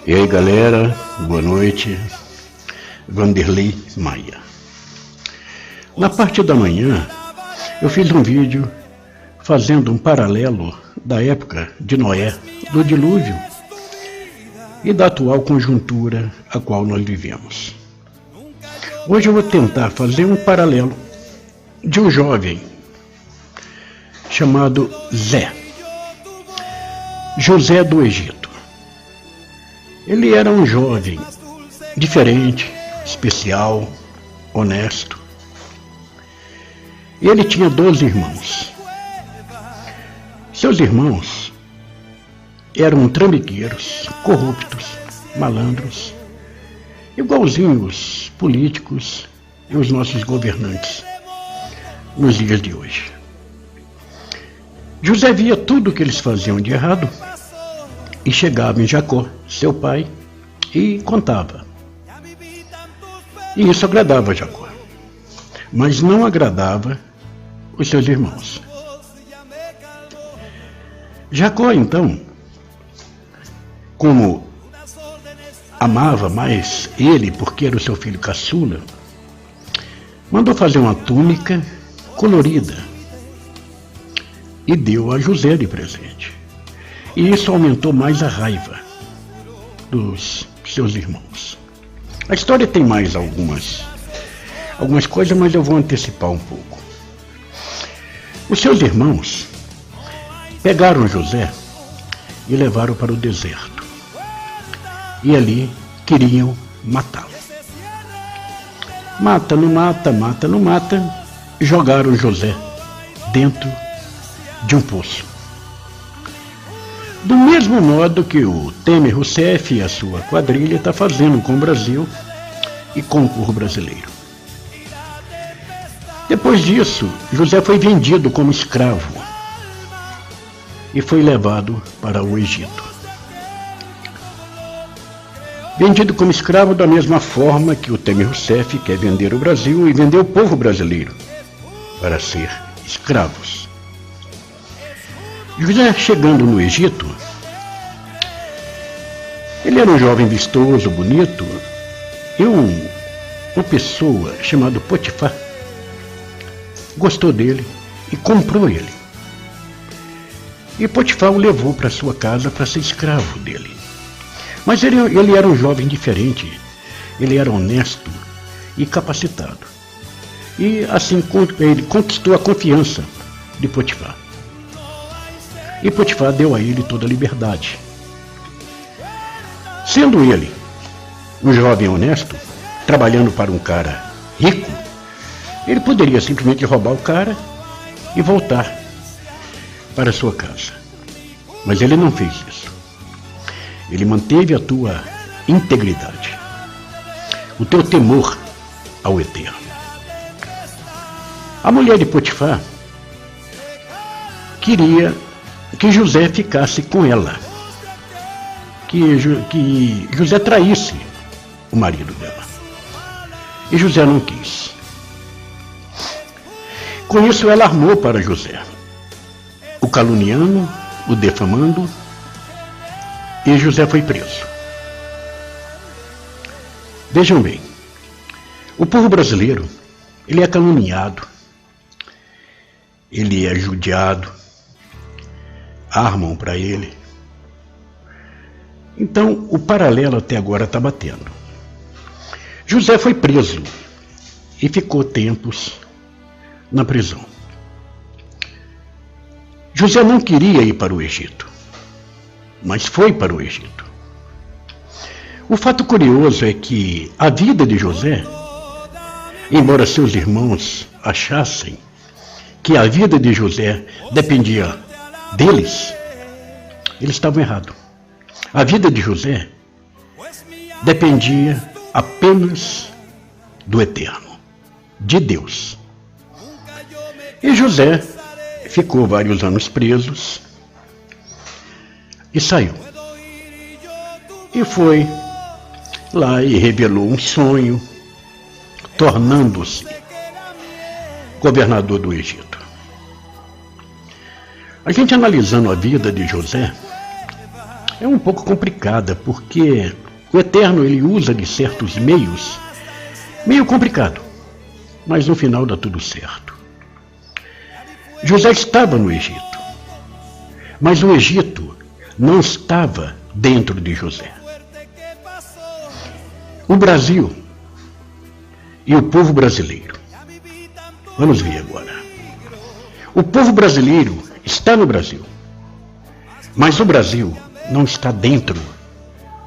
E aí galera, boa noite, Vanderlei Maia. Na parte da manhã eu fiz um vídeo fazendo um paralelo da época de Noé, do dilúvio e da atual conjuntura a qual nós vivemos. Hoje eu vou tentar fazer um paralelo de um jovem chamado José do Egito. Ele era um jovem diferente, especial, honesto. E ele tinha 12 irmãos. Seus irmãos eram trambiqueiros, corruptos, malandros, igualzinho os políticos e os nossos governantes nos dias de hoje. José via tudo o que eles faziam de errado e chegava em Jacó, seu pai, e contava. E isso agradava a Jacó, mas não agradava os seus irmãos. Jacó, então, como amava mais ele, porque era o seu filho caçula, mandou fazer uma túnica colorida e deu a José de presente. E isso aumentou mais a raiva dos seus irmãos. A história tem mais algumas coisas, mas eu vou antecipar um pouco. Os seus irmãos pegaram José e levaram para o deserto. E ali queriam matá-lo. Mata, não mata, mata, não mata. Jogaram José dentro de um poço. Do mesmo modo que o Temer Rousseff e a sua quadrilha está fazendo com o Brasil e com o povo brasileiro. Depois disso, José foi vendido como escravo e foi levado para o Egito. Vendido como escravo da mesma forma que o Temer Rousseff quer vender o Brasil e vender o povo brasileiro para ser escravos. José, chegando no Egito, ele era um jovem vistoso, bonito, e uma pessoa chamada Potifar gostou dele e comprou ele. E Potifar o levou para sua casa para ser escravo dele. Mas ele era um jovem diferente, ele era honesto e capacitado. E assim ele conquistou a confiança de Potifar. E Potifar deu a ele toda a liberdade. Sendo ele um jovem honesto, trabalhando para um cara rico, ele poderia simplesmente roubar o cara e voltar para sua casa. Mas ele não fez isso. Ele manteve a tua integridade, o teu temor ao Eterno. A mulher de Potifar queria que José ficasse com ela, que José traísse o marido dela. E José não quis. Com isso ela armou para José, o caluniando, o defamando, e José foi preso. Vejam bem, o povo brasileiro, ele é caluniado, ele é judiado, armam para ele. Então, o paralelo até agora está batendo. José foi preso e ficou tempos na prisão. José não queria ir para o Egito, mas foi para o Egito. O fato curioso é que a vida de José, embora seus irmãos achassem que a vida de José dependia deles, eles estavam errados. A vida de José dependia apenas do Eterno, de Deus. E José ficou vários anos presos e saiu. E foi lá e revelou um sonho, tornando-se governador do Egito. A gente analisando a vida de José, é um pouco complicada, porque o Eterno ele usa de certos meios, meio complicado, mas no final dá tudo certo. José estava no Egito, mas o Egito não estava dentro de José. O Brasil e o povo brasileiro. Vamos ver agora. O povo brasileiro está no Brasil, mas o Brasil não está dentro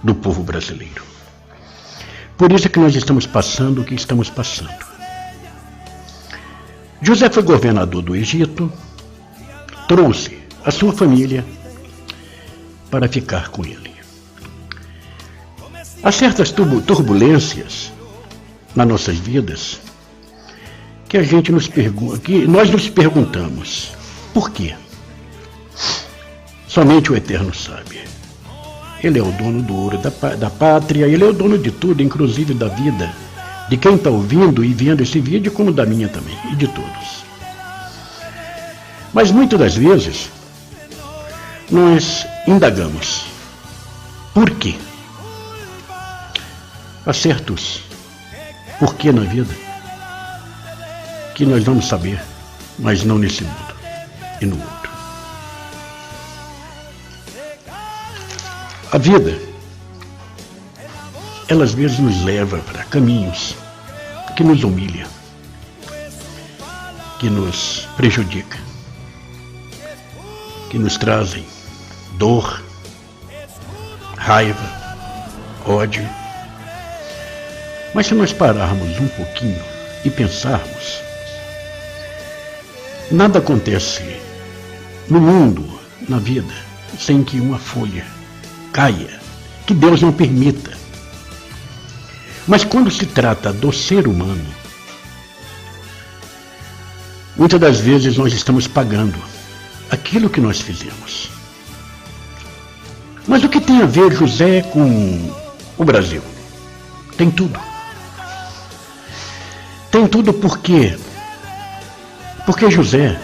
do povo brasileiro. Por isso é que nós estamos passando o que estamos passando. José foi governador do Egito, trouxe a sua família para ficar com ele. Há certas turbulências nas nossas vidas que a gente que nós nos perguntamos, por quê? Somente o Eterno sabe. Ele é o dono do ouro da pátria, ele é o dono de tudo, inclusive da vida de quem está ouvindo e vendo esse vídeo, como da minha também, e de todos. Mas muitas das vezes, nós indagamos, por quê? Há certos porquê na vida que nós vamos saber, mas não nesse mundo e no outro. A vida, ela às vezes nos leva para caminhos que nos humilham, que nos prejudicam, que nos trazem dor, raiva, ódio. Mas se nós pararmos um pouquinho e pensarmos, nada acontece no mundo, na vida, sem que uma folha caia, que Deus não permita. Mas quando se trata do ser humano, muitas das vezes nós estamos pagando aquilo que nós fizemos. Mas o que tem a ver José com o Brasil? Tem tudo. Tem tudo por quê? Porque José,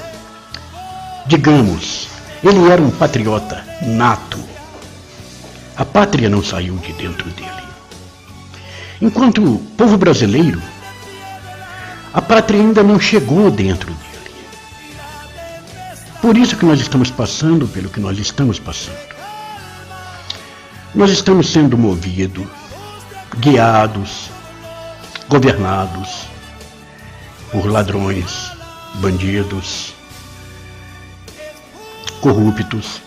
digamos, ele era um patriota nato. A pátria não saiu de dentro dele. Enquanto o povo brasileiro, a pátria ainda não chegou dentro dele. Por isso que nós estamos passando pelo que nós estamos passando. Nós estamos sendo movidos, guiados, governados por ladrões, bandidos, corruptos.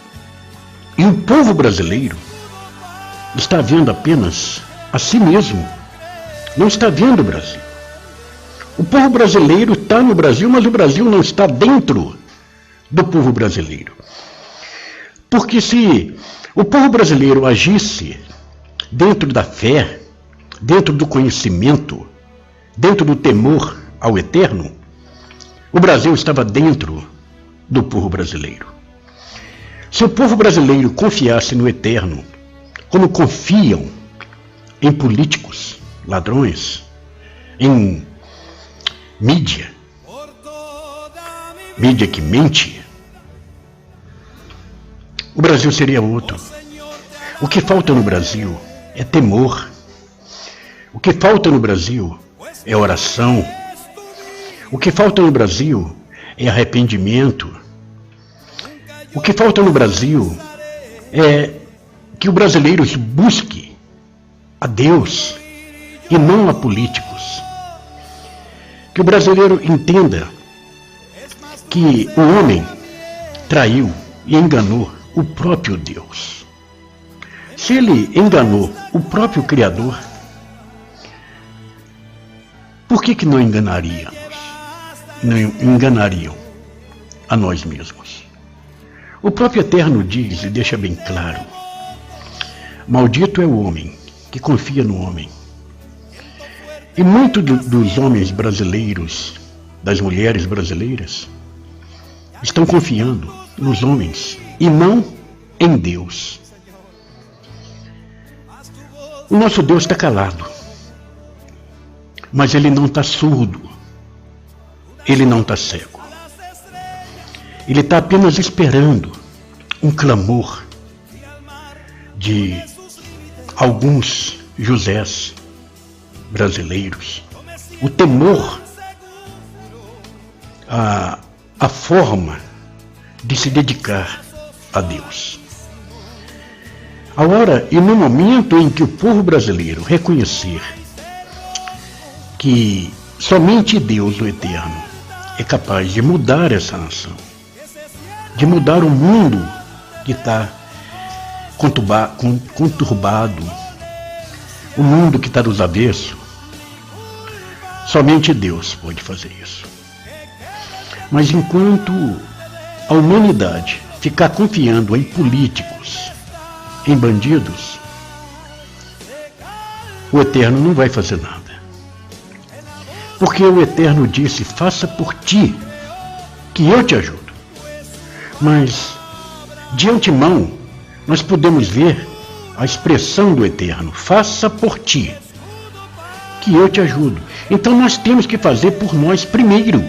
E o povo brasileiro está vendo apenas a si mesmo, não está vendo o Brasil. O povo brasileiro está no Brasil, mas o Brasil não está dentro do povo brasileiro. Porque se o povo brasileiro agisse dentro da fé, dentro do conhecimento, dentro do temor ao Eterno, o Brasil estava dentro do povo brasileiro. Se o povo brasileiro confiasse no Eterno, como confiam em políticos, ladrões, em mídia que mente, o Brasil seria outro. O que falta no Brasil é temor. O que falta no Brasil é oração. O que falta no Brasil é arrependimento. O que falta no Brasil é que o brasileiro busque a Deus e não a políticos. Que o brasileiro entenda que o homem traiu e enganou o próprio Deus. Se ele enganou o próprio Criador, por que não enganaríamos? Não enganariam a nós mesmos. O próprio Eterno diz e deixa bem claro: maldito é o homem que confia no homem. E muitos dos homens brasileiros, das mulheres brasileiras, estão confiando nos homens e não em Deus. O nosso Deus está calado, mas ele não está surdo, ele não está cego. Ele está apenas esperando um clamor de alguns Josés brasileiros, o temor, a forma de se dedicar a Deus. A hora e no momento em que o povo brasileiro reconhecer que somente Deus, o Eterno, é capaz de mudar essa nação, de mudar o mundo que está conturbado, o mundo que está dos avessos, somente Deus pode fazer isso. Mas enquanto a humanidade ficar confiando em políticos, em bandidos, o Eterno não vai fazer nada. Porque o Eterno disse: faça por ti, que eu te ajudo. Mas, de antemão, nós podemos ver a expressão do Eterno: faça por ti, que eu te ajudo. Então nós temos que fazer por nós primeiro,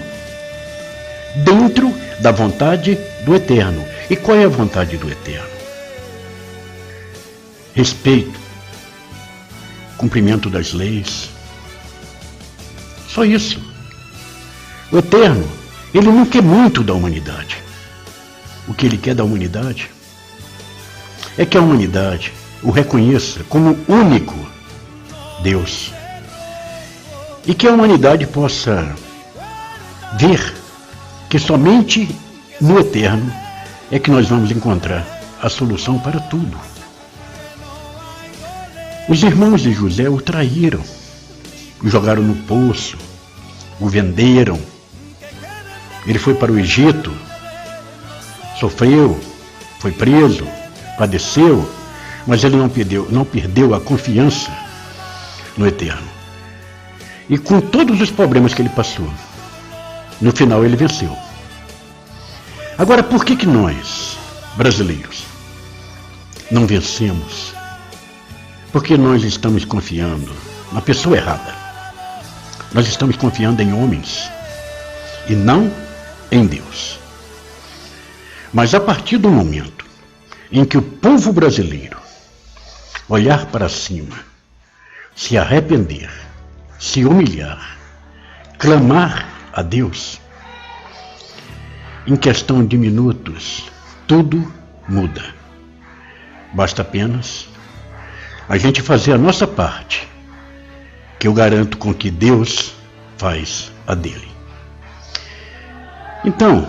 dentro da vontade do Eterno. E qual é a vontade do Eterno? Respeito, cumprimento das leis. Só isso. O Eterno, ele não quer muito da humanidade. O que ele quer da humanidade é que a humanidade o reconheça como único Deus. E que a humanidade possa ver que somente no Eterno é que nós vamos encontrar a solução para tudo. Os irmãos de José o traíram, o jogaram no poço, o venderam. Ele foi para o Egito, sofreu, foi preso, padeceu, mas ele não perdeu a confiança no Eterno. E com todos os problemas que ele passou, no final ele venceu. Agora, por que nós, brasileiros, não vencemos? Porque nós estamos confiando na pessoa errada. Nós estamos confiando em homens e não em Deus. Mas a partir do momento em que o povo brasileiro olhar para cima, se arrepender, se humilhar, clamar a Deus, em questão de minutos, tudo muda. Basta apenas a gente fazer a nossa parte, que eu garanto com que Deus faz a dele. Então,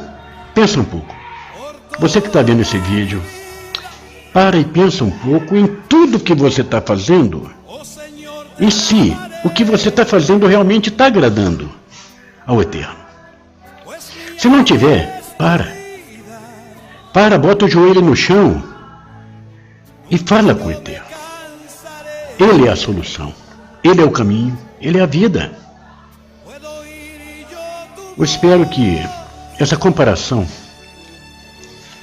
pensa um pouco. Você que está vendo esse vídeo, para e pensa um pouco em tudo que você está fazendo e se o que você está fazendo realmente está agradando ao Eterno. Se não tiver, bota o joelho no chão e fala com o Eterno. Ele é a solução, Ele é o caminho, Ele é a vida. Eu espero que essa comparação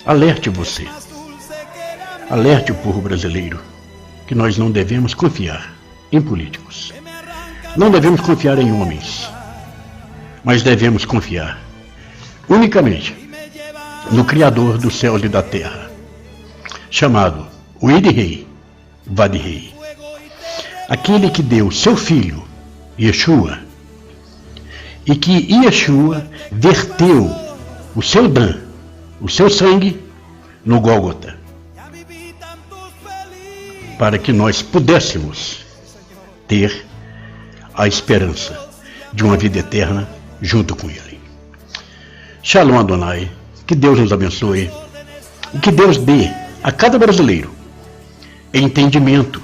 alerte você, alerte o povo brasileiro, que nós não devemos confiar em políticos, não devemos confiar em homens, mas devemos confiar unicamente no Criador dos céus e da terra, chamado o Ide-Rei, Vade-Rei. Aquele que deu seu filho, Yeshua, e que Yeshua verteu o seu Dan, o seu sangue, no Gólgota, para que nós pudéssemos ter a esperança de uma vida eterna junto com Ele. Shalom Adonai, que Deus nos abençoe e que Deus dê a cada brasileiro entendimento,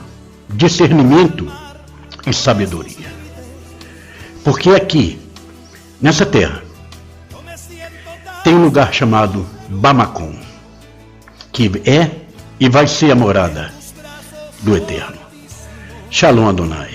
discernimento e sabedoria. Porque aqui, nessa terra, tem um lugar chamado Bamacom, que é e vai ser a morada do Eterno. Shalom Adonai.